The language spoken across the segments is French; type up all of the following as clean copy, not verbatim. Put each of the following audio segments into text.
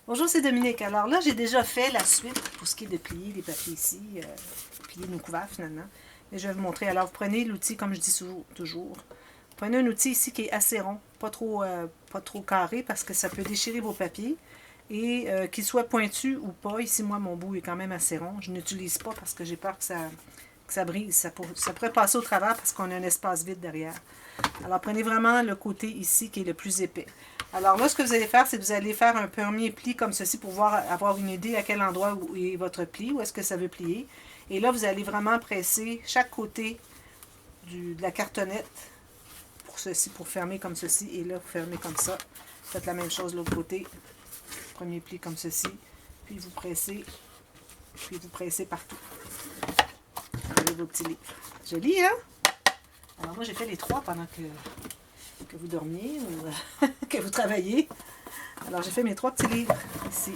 Bonjour, c'est Dominique. Alors là, j'ai déjà fait la suite pour ce qui est de plier les papiers ici, plier nos couverts finalement. Mais je vais vous montrer. Alors, vous prenez l'outil, comme je dis toujours. Vous prenez un outil ici qui est assez rond, pas trop carré, parce que ça peut déchirer vos papiers. Et qu'il soit pointu ou pas, ici, moi, mon bout est quand même assez rond. Je n'utilise pas parce que j'ai peur que ça brise. Ça pourrait passer au travers parce qu'on a un espace vide derrière. Alors, prenez vraiment le côté ici qui est le plus épais. Alors là, ce que vous allez faire, c'est que vous allez faire un premier pli comme ceci pour avoir une idée à quel endroit où est votre pli, où est-ce que ça veut plier. Et là, vous allez vraiment presser chaque côté de la cartonnette pour ceci, pour fermer comme ceci. Et là, vous fermez comme ça. Faites la même chose de l'autre côté. Premier pli comme ceci. Puis vous pressez partout. Vous avez vos petits livres. Joli, hein? Alors moi, j'ai fait les trois pendant que vous dormiez ou que vous travaillez. Alors, j'ai fait mes trois petits livres ici.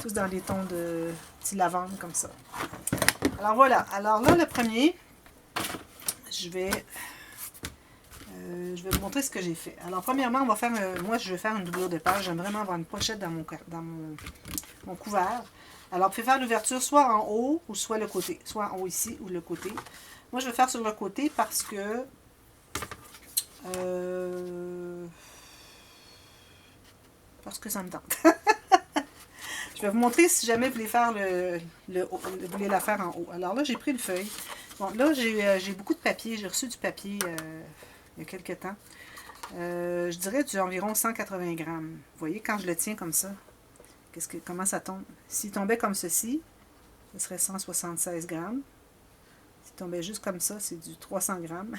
Tous dans les tons de petit lavande comme ça. Alors, voilà. Alors là, le premier, je vais vous montrer ce que j'ai fait. Alors, premièrement, on va faire, moi, je vais faire une doublure de page. J'aime vraiment avoir une pochette dans mon couvert. Alors, vous pouvez faire l'ouverture soit en haut ou soit le côté. Soit en haut ici ou le côté. Moi, je vais faire sur le côté parce que ça me tente. Je vais vous montrer si jamais vous voulez faire vous voulez la faire en haut. Alors là, j'ai pris une feuille. Bon, là, j'ai beaucoup de papier. J'ai reçu du papier il y a quelques temps. Je dirais environ 180 grammes. Vous voyez, quand je le tiens comme ça, comment ça tombe? S'il tombait comme ceci, ce serait 176 grammes. S'il tombait juste comme ça, c'est du 300 grammes.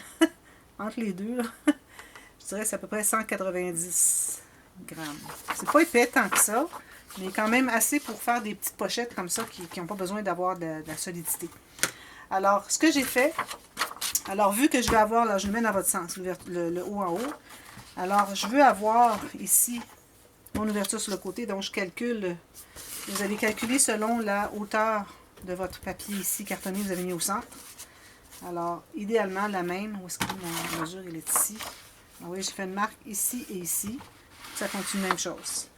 Entre les deux, je dirais que c'est à peu près 190 grammes. C'est pas épais tant que ça, mais quand même assez pour faire des petites pochettes comme ça qui n'ont pas besoin d'avoir de la solidité. Alors, ce que j'ai fait, alors vu que je vais avoir, là je le mets dans votre sens, le haut en haut, alors je veux avoir ici mon ouverture sur le côté, donc je calcule, vous allez calculer selon la hauteur de votre papier ici cartonné, vous avez mis au centre. Alors, idéalement, la même, où est-ce que ma mesure, elle est ici. Ah oui, j'ai fait une marque ici et ici. Ça continue la même chose.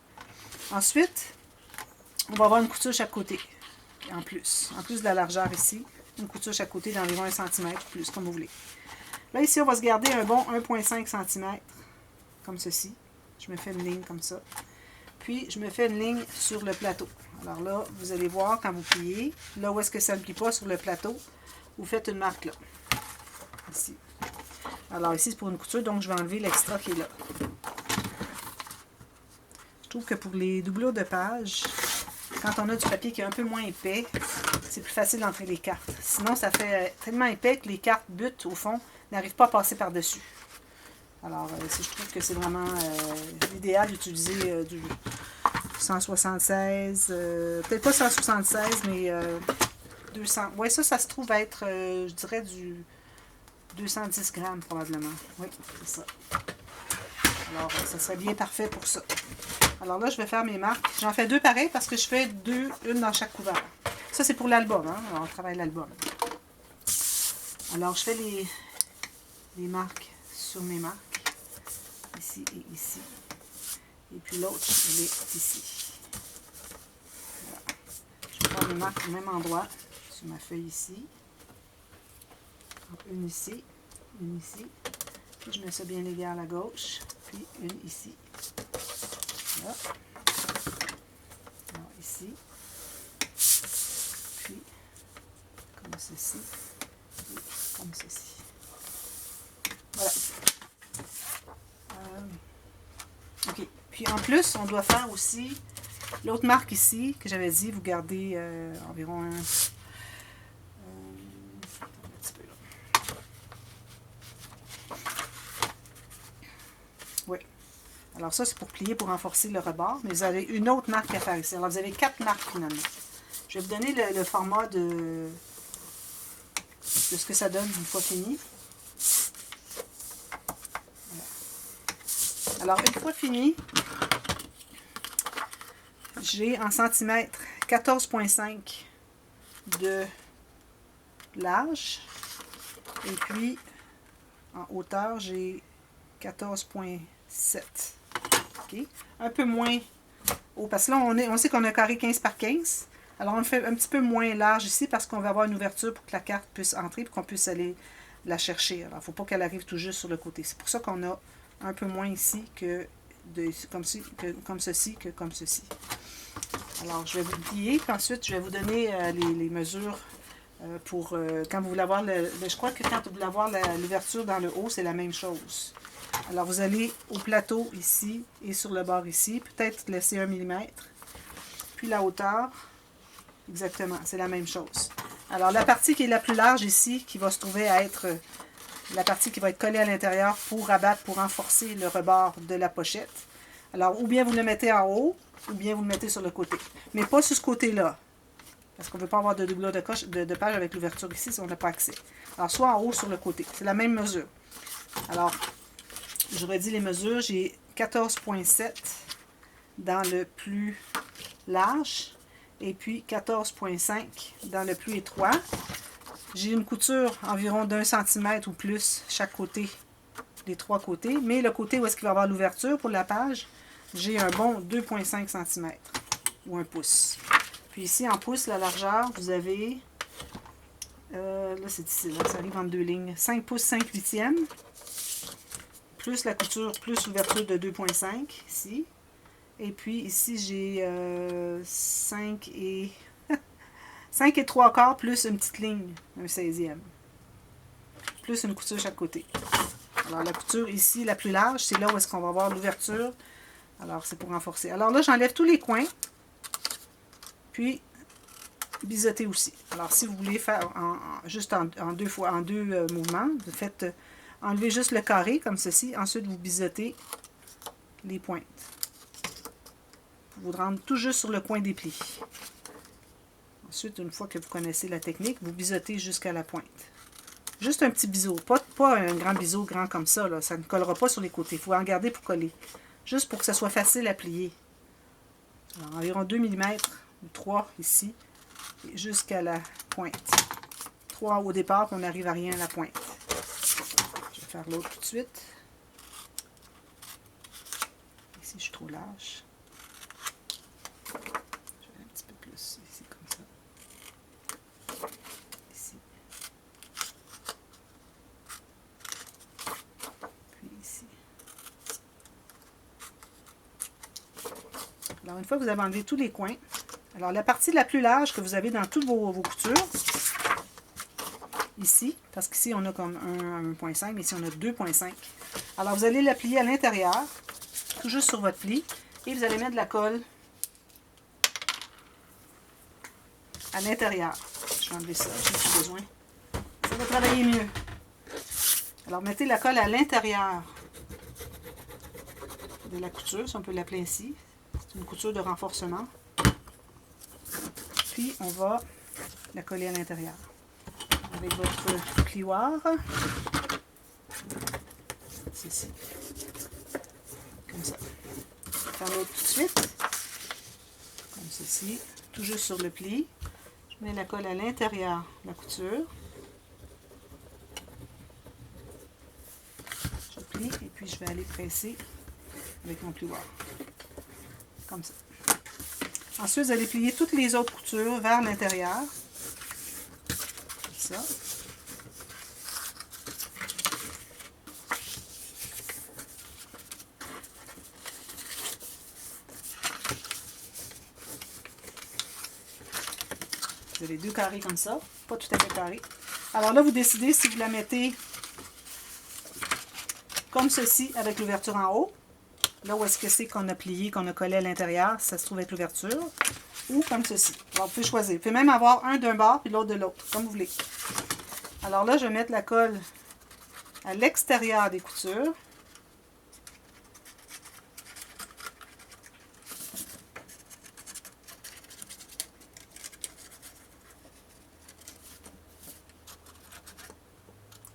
Ensuite, on va avoir une couture chaque côté, en plus de la largeur ici. Une couture chaque côté d'environ 1 cm, plus, comme vous voulez. Là, ici, on va se garder un bon 1,5 cm, comme ceci. Je me fais une ligne comme ça. Puis, je me fais une ligne sur le plateau. Alors là, vous allez voir, quand vous pliez, là où est-ce que ça ne plie pas sur le plateau, vous faites une marque là. Ici. Alors ici, c'est pour une couture, donc je vais enlever l'extra qui est là. Je trouve que pour les doublures de page, quand on a du papier qui est un peu moins épais, c'est plus facile d'entrer les cartes. Sinon, ça fait tellement épais que les cartes butent, au fond, n'arrivent pas à passer par-dessus. Alors, je trouve que c'est vraiment l'idéal d'utiliser du 176, peut-être pas 176, mais 200. Oui, ça se trouve être, je dirais, du 210 grammes probablement. Oui, c'est ça. Alors, ça serait bien parfait pour ça. Alors là, je vais faire mes marques. J'en fais deux pareils parce que je fais une dans chaque couvert. Ça, c'est pour l'album. Hein? Alors, on travaille l'album. Alors, je fais les marques sur mes marques. Ici et ici. Et puis l'autre, elle est ici. Voilà. Je vais faire mes marques au même endroit sur ma feuille ici. Une ici, une ici. Puis je mets ça bien égal à gauche. Puis une ici. Là. Alors ici. Puis comme ceci. Et comme ceci. Voilà. OK. Puis en plus, on doit faire aussi l'autre marque ici, que j'avais dit, vous gardez environ un petit peu là. Oui. Alors ça, c'est pour plier, pour renforcer le rebord. Mais vous avez une autre marque à faire ici. Alors vous avez 4 marques finalement. Je vais vous donner le format de ce que ça donne une fois fini. Voilà. Alors une fois fini, j'ai en centimètres 14,5 de large. Et puis en hauteur, j'ai 14,7. Okay. Un peu moins haut. Parce que là, on sait qu'on a un carré 15 par 15. Alors, on le fait un petit peu moins large ici parce qu'on va avoir une ouverture pour que la carte puisse entrer et qu'on puisse aller la chercher. Alors, il ne faut pas qu'elle arrive tout juste sur le côté. C'est pour ça qu'on a un peu moins ici que comme ceci que comme ceci. Alors, je vais vous plier, puis ensuite, je vais vous donner les mesures pour quand vous voulez avoir je crois que quand vous voulez avoir l'ouverture dans le haut, c'est la même chose. Alors, vous allez au plateau ici et sur le bord ici, peut-être laisser 1 mm. Puis la hauteur, exactement, c'est la même chose. Alors, la partie qui est la plus large ici, qui va se trouver à être la partie qui va être collée à l'intérieur pour abattre, pour renforcer le rebord de la pochette. Alors, ou bien vous le mettez en haut, ou bien vous le mettez sur le côté. Mais pas sur ce côté-là. Parce qu'on ne veut pas avoir de doublure de page avec l'ouverture ici si on n'a pas accès. Alors, soit en haut, sur le côté. C'est la même mesure. Alors, je redis les mesures. J'ai 14,7 dans le plus large et puis 14,5 dans le plus étroit. J'ai une couture environ d'1 cm ou plus chaque côté, les 3 côtés. Mais le côté où est-ce qu'il va y avoir l'ouverture pour la page, j'ai un bon 2,5 cm ou 1 pouce. Puis ici, en pouces, la largeur, vous avez, là c'est difficile, ça arrive en 2 lignes, 5 pouces 5/8, plus la couture, plus l'ouverture de 2,5 ici. Et puis ici, j'ai 5 et 3/4 plus une petite ligne, un 16e. Plus une couture chaque côté. Alors la couture ici, la plus large, c'est là où est-ce qu'on va avoir l'ouverture. Alors c'est pour renforcer. Alors là, j'enlève tous les coins. Puis biseauter aussi. Alors si vous voulez faire juste en deux mouvements, vous faites enlever juste le carré comme ceci. Ensuite, vous biseautez les pointes. Pour vous rendre tout juste sur le coin des plis. Ensuite, une fois que vous connaissez la technique, vous biseautez jusqu'à la pointe. Juste un petit biseau, pas un grand biseau grand comme ça, là. Ça ne collera pas sur les côtés. Il faut en garder pour coller. Juste pour que ça soit facile à plier. Alors, environ 2 mm ou 3 ici, jusqu'à la pointe. 3 au départ, puis on n'arrive à rien à la pointe. Je vais faire l'autre tout de suite. Ici, je suis trop large. Alors, une fois que vous avez enlevé tous les coins, alors la partie la plus large que vous avez dans toutes vos coutures, ici, parce qu'ici on a comme 1,5, mais ici on a 2,5. Alors, vous allez la plier à l'intérieur, tout juste sur votre pli, et vous allez mettre de la colle à l'intérieur. Je vais enlever ça, je n'ai plus besoin. Ça va travailler mieux. Alors, mettez la colle à l'intérieur de la couture, si on peut l'appeler ainsi. C'est une couture de renforcement. Puis, on va la coller à l'intérieur. Avec votre plioir. Ceci. Comme ça. Faire l'autre tout de suite. Comme ceci. Tout juste sur le pli. Je mets la colle à l'intérieur de la couture. Je plie et puis je vais aller presser avec mon plioir. Comme ça. Ensuite, vous allez plier toutes les autres coutures vers l'intérieur. Comme ça. Vous avez 2 carrés comme ça, pas tout à fait carré. Alors là, vous décidez si vous la mettez comme ceci avec l'ouverture en haut. Là où est-ce que c'est qu'on a plié, qu'on a collé à l'intérieur, ça se trouve avec l'ouverture. Ou comme ceci. Alors, vous pouvez choisir. Vous pouvez même avoir un d'un bord puis l'autre de l'autre, comme vous voulez. Alors là, je vais mettre la colle à l'extérieur des coutures.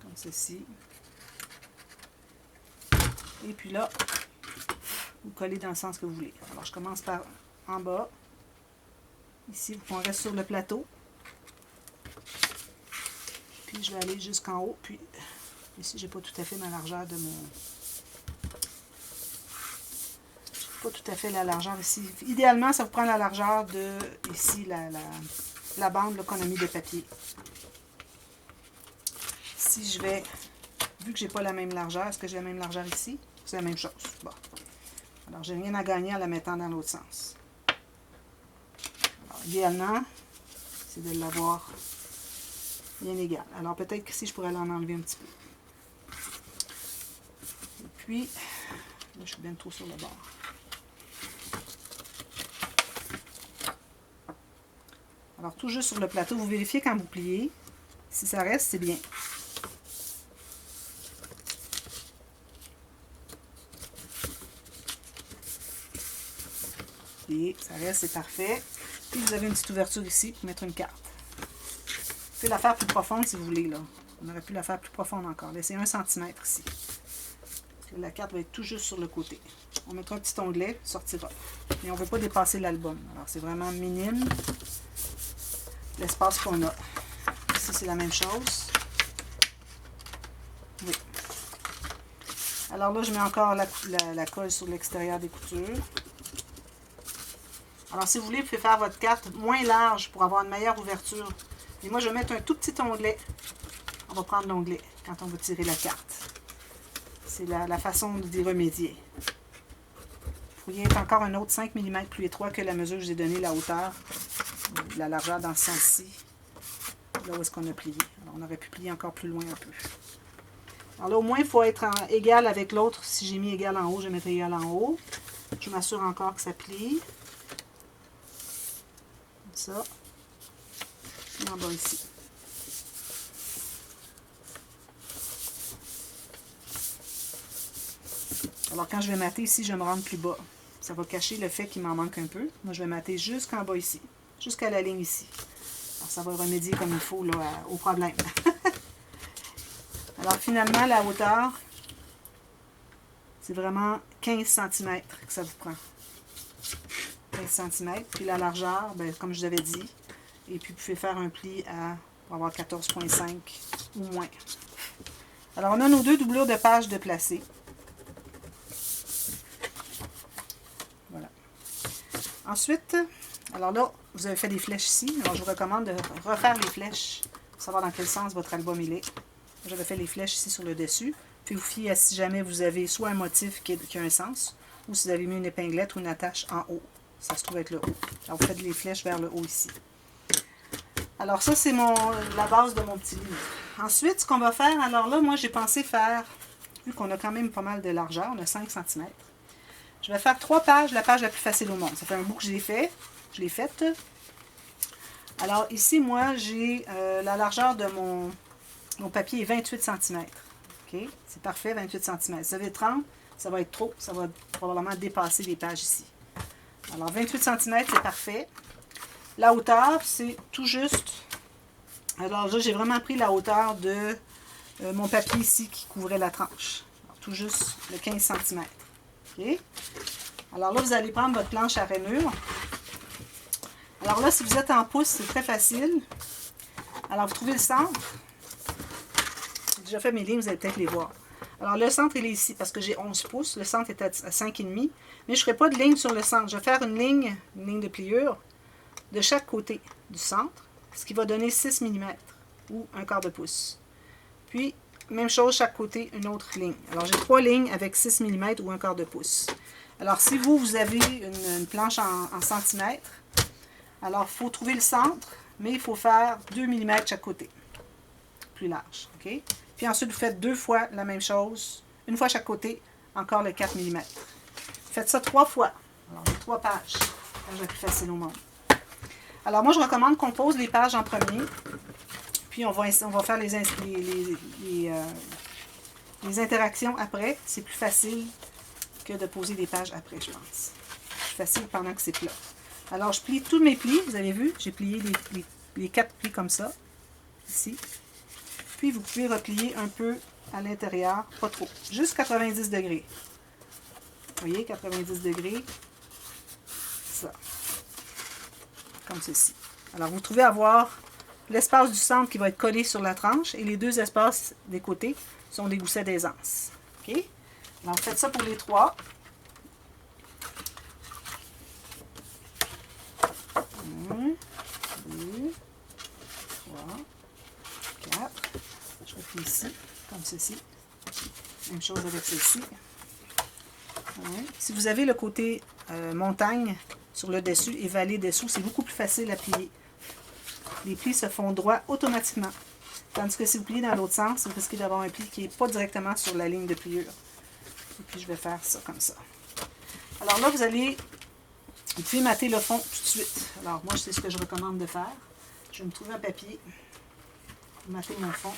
Comme ceci. Et puis là, vous collez dans le sens que vous voulez. Alors, je commence par en bas. Ici, on reste sur le plateau. Puis, je vais aller jusqu'en haut. Puis, ici, j'ai pas tout à fait ma largeur de mon... pas tout à fait la largeur ici. Idéalement, ça vous prend la largeur de, ici, la bande qu'on a mis de papier. Si je vais, vu que j'ai pas la même largeur, est-ce que j'ai la même largeur ici? C'est la même chose. Bon. Alors, j'ai rien à gagner en la mettant dans l'autre sens. Alors, idéalement, c'est de l'avoir bien égal. Alors, peut-être qu'ici, je pourrais l'en enlever un petit peu. Et puis, là, je suis bien trop sur le bord. Alors, tout juste sur le plateau, vous vérifiez quand vous pliez. Si ça reste, c'est bien. Et ça reste, c'est parfait. Puis vous avez une petite ouverture ici pour mettre une carte. Vous pouvez la faire plus profonde si vous voulez, là. On aurait pu la faire plus profonde encore. Laissez 1 cm ici. Parce que la carte va être tout juste sur le côté. On mettra un petit onglet, sortira. Mais on ne veut pas dépasser l'album. Alors c'est vraiment minime l'espace qu'on a. Ici, c'est la même chose. Oui. Alors là, je mets encore la colle sur l'extérieur des coutures. Alors, si vous voulez, vous pouvez faire votre carte moins large pour avoir une meilleure ouverture. Et moi, je vais mettre un tout petit onglet. On va prendre l'onglet quand on va tirer la carte. C'est la façon d'y remédier. Vous pourriez être encore un autre 5 mm plus étroit que la mesure que je vous ai donnée, la hauteur, la largeur dans ce sens-ci. Là où est-ce qu'on a plié. Alors, on aurait pu plier encore plus loin un peu. Alors là, au moins, il faut être égal avec l'autre. Si j'ai mis égal en haut, je vais mettre égal en haut. Je m'assure encore que ça plie. Comme ça. Et en bas ici. Alors, quand je vais mater ici, je vais me rendre plus bas. Ça va cacher le fait qu'il m'en manque un peu. Moi, je vais mater jusqu'en bas ici. Jusqu'à la ligne ici. Alors, ça va remédier comme il faut là, au problème. Alors, finalement, la hauteur, c'est vraiment 15 cm que ça vous prend. 15 cm. Puis la largeur, ben, comme je vous avais dit. Et puis, vous pouvez faire un pli pour avoir 14,5 ou moins. Alors, on a nos deux doublures de pages de placer. Voilà. Ensuite, alors là, vous avez fait des flèches ici. Alors, je vous recommande de refaire les flèches pour savoir dans quel sens votre album il est. J'avais fait les flèches ici sur le dessus. Puis vous fiez à si jamais vous avez soit un motif qui a un sens, ou si vous avez mis une épinglette ou une attache en haut. Ça se trouve être le haut. Alors, vous faites les flèches vers le haut ici. Alors, ça, c'est la base de mon petit livre. Ensuite, ce qu'on va faire, alors là, moi, j'ai pensé faire, vu qu'on a quand même pas mal de largeur, on a 5 cm, je vais faire 3 pages, la page la plus facile au monde. Ça fait un bout que je l'ai fait. Je l'ai faite. Alors, ici, moi, j'ai la largeur de mon papier est 28 cm. OK? C'est parfait, 28 cm. Si vous avez 30, ça va être trop. Ça va probablement dépasser les pages ici. Alors, 28 cm, c'est parfait. La hauteur, c'est tout juste. Alors là, j'ai vraiment pris la hauteur de mon papier ici qui couvrait la tranche. Alors, tout juste le 15 cm. OK? Alors là, vous allez prendre votre planche à rainure. Alors là, si vous êtes en pouce, c'est très facile. Alors, vous trouvez le centre. J'ai déjà fait mes lignes, vous allez peut-être les voir. Alors, le centre, il est ici parce que j'ai 11 pouces. Le centre est à 5,5. Mais je ne ferai pas de ligne sur le centre. Je vais faire une ligne de pliure de chaque côté du centre, ce qui va donner 6 mm ou un quart de pouce. Puis, même chose, chaque côté, une autre ligne. Alors, j'ai 3 lignes avec 6 mm ou un quart de pouce. Alors, si vous avez une planche en centimètres, alors, il faut trouver le centre, mais il faut faire 2 mm chaque côté. Plus large, OK? Puis ensuite, vous faites 2 fois la même chose. Une fois chaque côté, encore le 4 mm. Faites ça 3 fois. Alors, j'ai 3 pages. Page la plus facile au monde. Alors, moi, je recommande qu'on pose les pages en premier. Puis, on va faire les interactions après. C'est plus facile que de poser des pages après, je pense. C'est facile pendant que c'est plat. Alors, je plie tous mes plis. Vous avez vu, j'ai plié les 4 plis comme ça, ici. Puis, vous pouvez replier un peu à l'intérieur, pas trop, juste 90 degrés. Vous voyez, 90 degrés. Ça. Comme ceci. Alors, vous trouvez avoir l'espace du centre qui va être collé sur la tranche et les 2 espaces des côtés sont des goussets d'aisance. OK? Alors, faites ça pour les 3. comme ceci. Même chose avec celle-ci. Ouais. Si vous avez le côté montagne sur le dessus et vallée dessous, c'est beaucoup plus facile à plier. Les plis se font droit automatiquement. Tandis que si vous pliez dans l'autre sens, vous risquez d'avoir un pli qui n'est pas directement sur la ligne de pliure. Et puis je vais faire ça comme ça. Alors là, vous pouvez mater le fond tout de suite. Alors moi, c'est ce que je recommande de faire. Je vais me trouver un papier pour mater mon fond.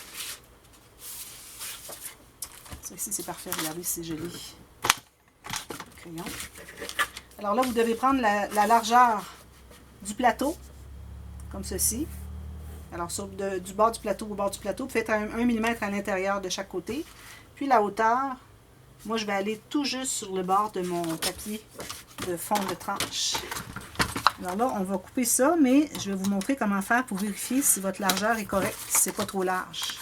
Ça ici, c'est parfait. Regardez, c'est joli. Crayon. Alors là, vous devez prendre la largeur du plateau, comme ceci. Alors, du bord du plateau au bord du plateau, vous faites 1 mm à l'intérieur de chaque côté. Puis la hauteur, moi, je vais aller tout juste sur le bord de mon papier de fond de tranche. Alors là, on va couper ça, mais je vais vous montrer comment faire pour vérifier si votre largeur est correcte, si c'est pas trop large.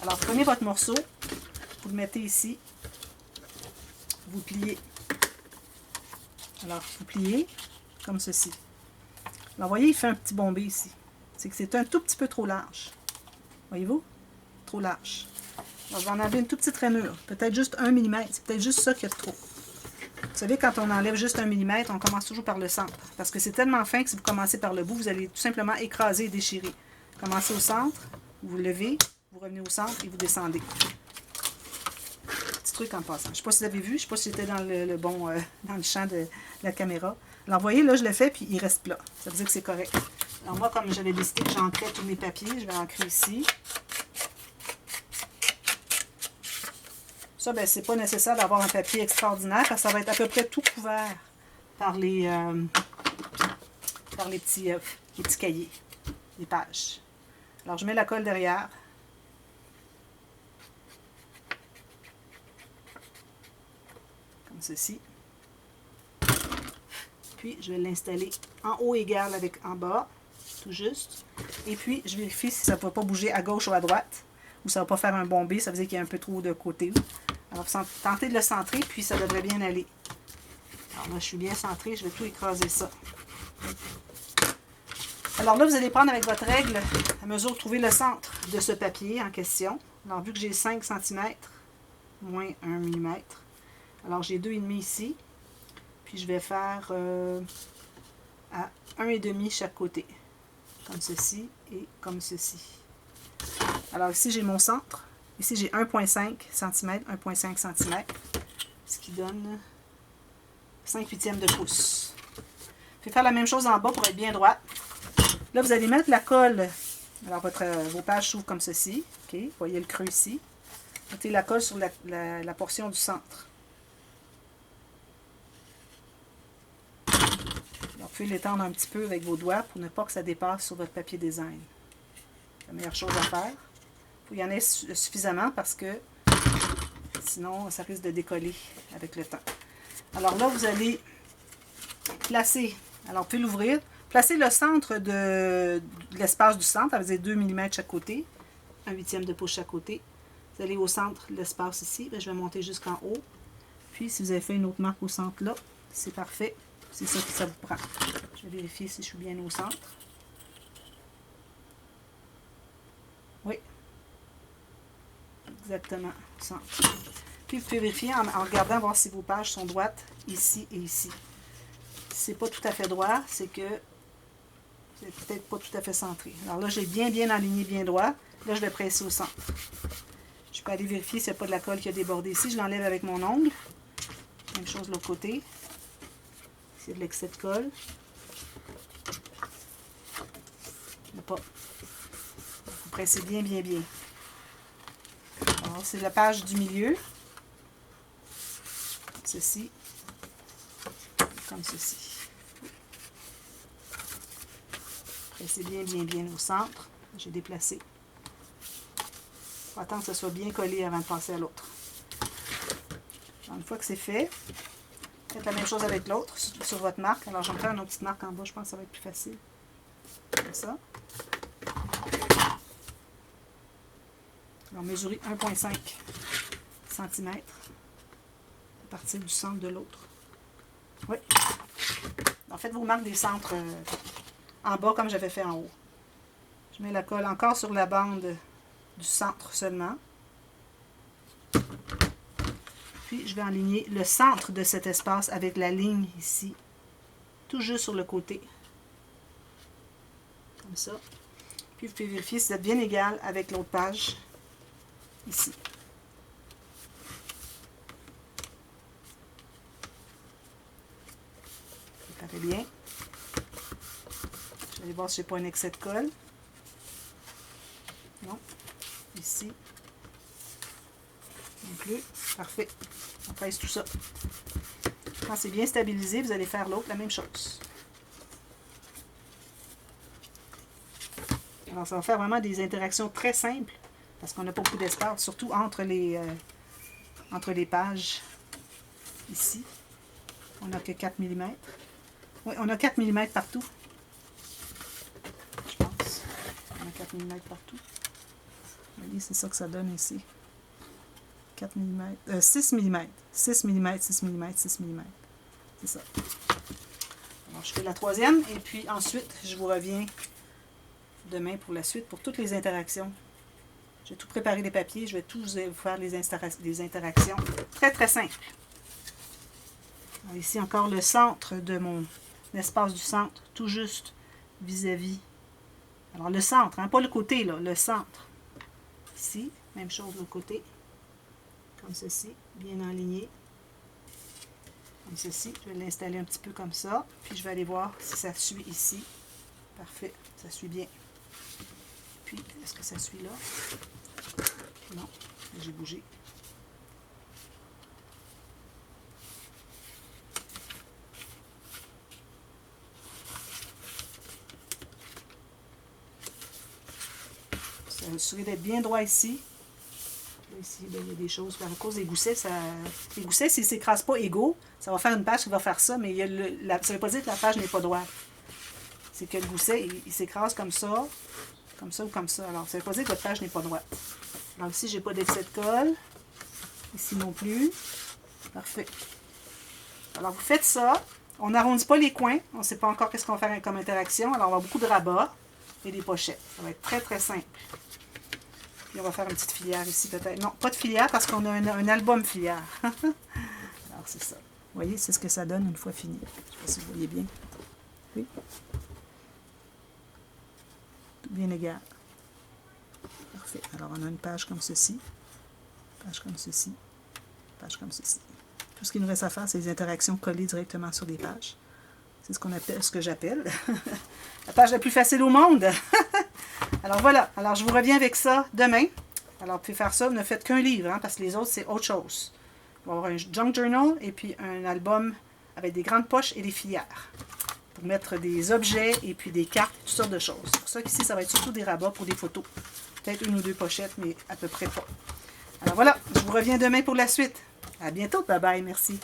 Alors, prenez votre morceau, vous le mettez ici, vous pliez. Alors, vous pliez comme ceci. Alors, voyez, il fait un petit bombé ici. C'est que c'est un tout petit peu trop large. Voyez-vous? Trop large. Alors, je vais en enlever une toute petite rainure. Peut-être juste 1 mm. C'est peut-être juste ça qu'il y a de trop. Vous savez, quand on enlève juste 1 mm, on commence toujours par le centre. Parce que c'est tellement fin que si vous commencez par le bout, vous allez tout simplement écraser et déchirer. Commencez au centre, vous levez, vous revenez au centre et vous descendez. Petit truc en passant. Je ne sais pas si vous avez vu, je ne sais pas si j'étais dans dans le champ de la caméra. Alors, vous voyez, là, je le fais, puis il reste plat. Ça veut dire que c'est correct. Alors, moi, comme j'avais décidé que j'ancrais tous mes papiers, je vais ancrer ici. Ça, ben, c'est pas nécessaire d'avoir un papier extraordinaire, parce que ça va être à peu près tout couvert par les petits cahiers, les pages. Alors, je mets la colle derrière. Comme ceci. Puis, je vais l'installer en haut égal avec en bas, tout juste. Et puis, je vérifie si ça ne va pas bouger à gauche ou à droite, ou ça ne va pas faire un bombé, ça veut dire qu'il y a un peu trop de côté. Alors, tentez de le centrer, puis ça devrait bien aller. Alors là, je suis bien centrée, je vais tout écraser ça. Alors là, vous allez prendre avec votre règle, à mesure de trouver le centre de ce papier en question. Alors, vu que j'ai 5 cm, moins 1 mm, alors j'ai 2,5 ici. Puis je vais faire à 1,5 chaque côté. Comme ceci et comme ceci. Alors ici, j'ai mon centre. Ici, j'ai 1,5 cm, 1,5 cm. Ce qui donne 5/8 de pouce. Je vais faire la même chose en bas pour être bien droit. Là, vous allez mettre la colle. Alors, vos pages s'ouvrent comme ceci. OK, vous voyez le creux ici. Mettez la colle sur la portion du centre. Alors, vous pouvez l'étendre un petit peu avec vos doigts pour ne pas que ça dépasse sur votre papier design. La meilleure chose à faire. Il faut y en ait suffisamment parce que sinon, ça risque de décoller avec le temps. Alors là, vous allez placer, alors vous pouvez l'ouvrir, placer le centre de l'espace du centre, ça veut dire 2 mm chaque côté, 1/8 de pouce chaque côté. Vous allez au centre de l'espace ici, je vais monter jusqu'en haut. Puis si vous avez fait une autre marque au centre là, c'est parfait, c'est ça que ça vous prend. Je vais vérifier si je suis bien au centre. Oui. Exactement, au centre. Puis vous pouvez vérifier en regardant, voir si vos pages sont droites ici et ici. Si c'est pas tout à fait droit, c'est que c'est peut-être pas tout à fait centré. Alors là, j'ai bien aligné, bien droit. Là, je vais presser au centre. Je peux aller vérifier s'il n'y a pas de la colle qui a débordé ici. Je l'enlève avec mon ongle. Même chose de l'autre côté. S'il y a de l'excès de colle. Il n'y a pas. Vous pressez bien. Alors, c'est la page du milieu. Ceci. Comme ceci. Pressez bien au centre. J'ai déplacé. Il faut attendre que ce soit bien collé avant de passer à l'autre. Une fois que c'est fait, faites la même chose avec l'autre sur votre marque. Alors, je vais me faire une autre petite marque en bas. Je pense que ça va être plus facile. Comme ça. Alors, mesurez 1,5 cm à partir du centre de l'autre. Oui. En fait, vous marquez des centres en bas comme j'avais fait en haut. Je mets la colle encore sur la bande du centre seulement. Puis, je vais aligner le centre de cet espace avec la ligne ici, tout juste sur le côté. Comme ça. Puis, vous pouvez vérifier si vous êtes bien égal avec l'autre page, ici. Ça fait bien. Je vais aller voir si je n'ai pas un excès de colle. Non. Ici. Non plus. Parfait. On pèse tout ça. Quand c'est bien stabilisé, vous allez faire l'autre, la même chose. Alors, ça va faire vraiment des interactions très simples, parce qu'on n'a pas beaucoup d'espace, surtout entre les pages. Ici. On n'a que 4 mm. Oui, on a 4 mm partout. Je pense. On a 4 mm partout. Vous voyez, c'est ça que ça donne ici. 4 mm. 6 mm. 6 mm, 6 mm, 6 mm. C'est ça. Alors, je fais la troisième et puis ensuite, je vous reviens demain pour la suite, pour toutes les interactions. J'ai tout préparé les papiers. Je vais tous vous faire les interactions. Très, très simple. Alors, ici, encore le centre de mon espace du centre, tout juste vis-à-vis. Alors, le centre, hein, pas le côté, là, le centre. Ici, même chose de l'autre côté. Comme ceci, bien aligné. Comme ceci. Je vais l'installer un petit peu comme ça. Puis, je vais aller voir si ça suit ici. Parfait, ça suit bien. Puis, est-ce que ça suit là? Non, j'ai bougé. Assurez d'être bien droit ici. Là, ici, bien, il y a des choses. À cause des goussets, les goussets, s'ils ne s'écrasent pas égaux, ça va faire une page qui va faire ça, mais ça ne veut pas dire que la page n'est pas droite. C'est que le gousset, il s'écrase comme ça ou comme ça. Alors, ça ne veut pas dire que votre page n'est pas droite. Alors ici, je n'ai pas d'excès de colle. Ici non plus. Parfait. Alors, vous faites ça. On n'arrondit pas les coins. On ne sait pas encore qu'est-ce qu'on va faire comme interaction. Alors, on va avoir beaucoup de rabats et des pochettes. Ça va être très, très simple. Puis, on va faire une petite filière ici, peut-être. Non, pas de filière parce qu'on a un album filière. Alors, c'est ça. Vous voyez, c'est ce que ça donne une fois fini. Je ne sais pas si vous voyez bien. Oui. Tout bien égal. Parfait. Alors, on a une page comme ceci. Page comme ceci. Page comme ceci. Tout ce qu'il nous reste à faire, c'est les interactions collées directement sur des pages. C'est ce que j'appelle la page la plus facile au monde. Alors voilà, alors je vous reviens avec ça demain. Alors vous pouvez faire ça, ne faites qu'un livre, hein, parce que les autres c'est autre chose. On va avoir un junk journal et puis un album avec des grandes poches et des filières. Pour mettre des objets et puis des cartes, toutes sortes de choses. C'est pour ça qu'ici ça va être surtout des rabats pour des photos. Peut-être une ou deux pochettes, mais à peu près pas. Alors voilà, je vous reviens demain pour la suite. À bientôt, bye bye, merci.